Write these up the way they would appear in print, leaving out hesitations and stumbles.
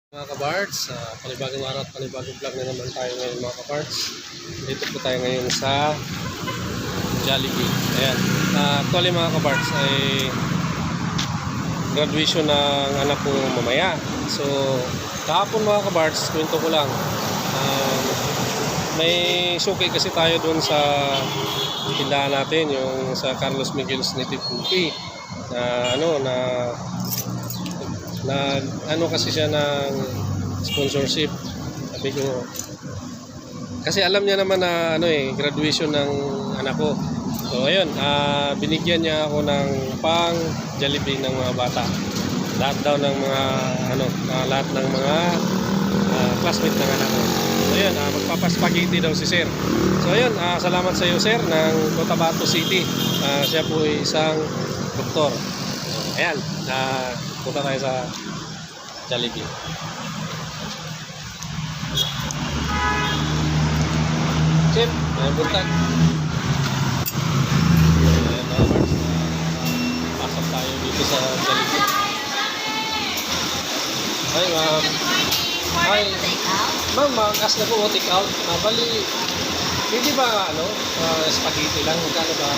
Mga kabards, panibagong araw at panibagong vlog na naman tayo ngayon mga kabards. Dito po tayo ngayon sa Jollibee. Ayan. Actually mga kabards ay graduation ng anak ko mamaya. So kahapon mga kabards, kwento ko lang. May suki kasi tayo doon sa tindahan natin, yung sa Carlos Miguel's Native Coffee. Ano kasi siya ng sponsorship. Sabi ko kasi alam niya naman na graduation ng anak ko. So ayun, binigyan niya ako ng pang Jollibee ng mga bata. Lahat daw ng mga lahat ng mga classmate ng anak ko. So ayun, magpapaspagiti daw si Sir. So ayun, salamat sa iyo Sir ng Cotabato City. Siya po ay isang doktor. Ayan, punta tayo sa Jollibee. Chip, may buntag. Pasok tayo dito sa Jollibee. Hi ma'am. Hi. Ma'am, mag-ask na po take out. Bali, hindi ba spaghetti lang? Magkano ba?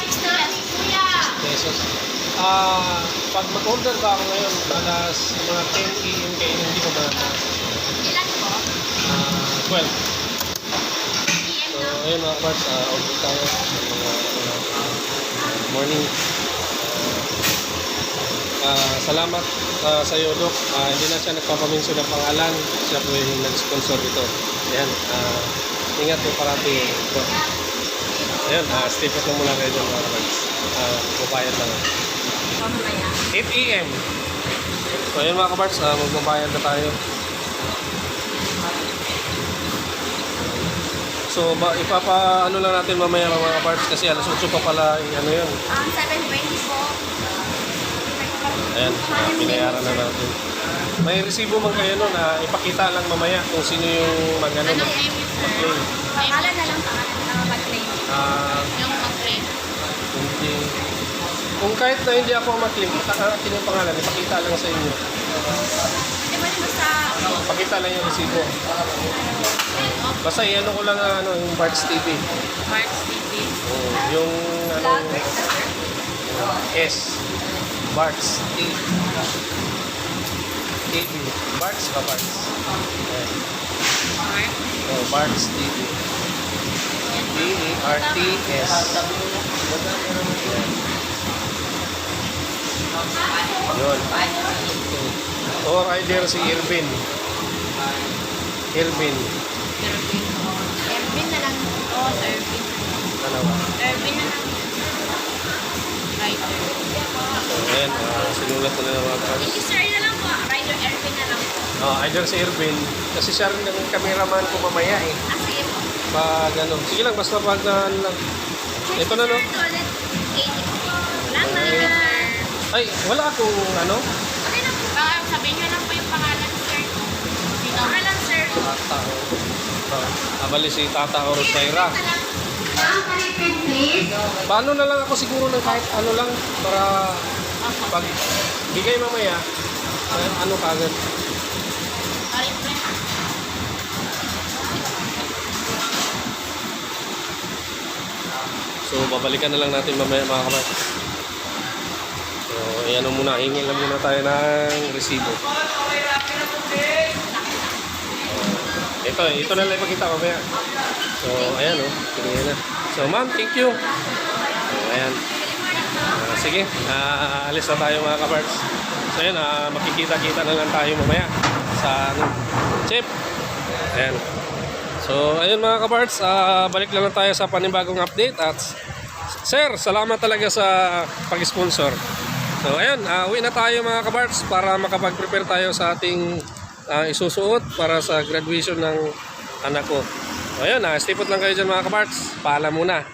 6 pesos. Pag mag-order ba ako ngayon, alas mga 10 AM kayo, hindi ko ba na? Ilan po? 12. So, ayun mga kabards, order tayo. Morning. Salamat sa iyo, Dok. Hindi na siya nagpapaminso ng pangalan. Siya po yung nag-sponsor dito. Ayan. Ingat po parati. Ayan, stay put lang muna kayo dyan mga kabards. Magbabayad lang. 8 AM. So ayun mga kabards, magbabayad na tayo. So ipapa lang natin mamaya mga kabards kasi alas 8 pa pala yun. 7:20 po. Ayan, pinayaran na natin. May resibo man kayo nun, ipakita lang mamaya kung sino yung mag-claim. Pangalan na lang mag-claim. Yung mag-claim. Hindi. Kung kahit na hindi ako mag-claim, akin yung pangalan, ipakita lang sa inyo. Di ba basta... Pakita lang yung resibo. Basta i-ano ko lang yung Bards TV. Marks TV. Yung S. Bards TV. TV. Bards ba Bards? Mark. Bards TV. B-A-R-T-S. Yun. Or either si Irvin. Ervin na lang. Ervin. Dalawa. Ervin na lang. Rider. So, ayan. Sinulat ko na ng mga cards. Hindi sir na lang po. Rider Ervin na lang po. Either si Irvin. Kasi siya rin ang cameraman ko mamaya eh. Sige po. Pag sige lang. Basta pag lang. Ito na no? Ulit. 80 po. Salamat. Ay, wala akong Okay na po. Sabihin nyo lang po yung pangalan, sir. Pangalan, sir. Tata. Abali si Tata Orosaira. Paano na lang ako siguro ng kahit lang para pag bigay mamaya, kagad. So, babalikan na lang natin mamaya mga kamay. So, muna, hingi lang muna tayo ng resibo. Ito na lang ipakita mamaya. So, ayan pinigyan na. So, ma'am, thank you. So, ayan. Sige, alis na tayo mga kabards. So, ayan, makikita-kita na lang tayo mamaya sa chip. Ayan. So, ayun mga kabards, balik lang tayo sa panibagong update. At, sir, salamat talaga sa pag-sponsor. So, ayun, uwi na tayo mga kabards para makapag-prepare tayo sa ating isusuot para sa graduation ng anak ko. So, ayun, stay put lang kayo dyan mga kabards. Paalam muna.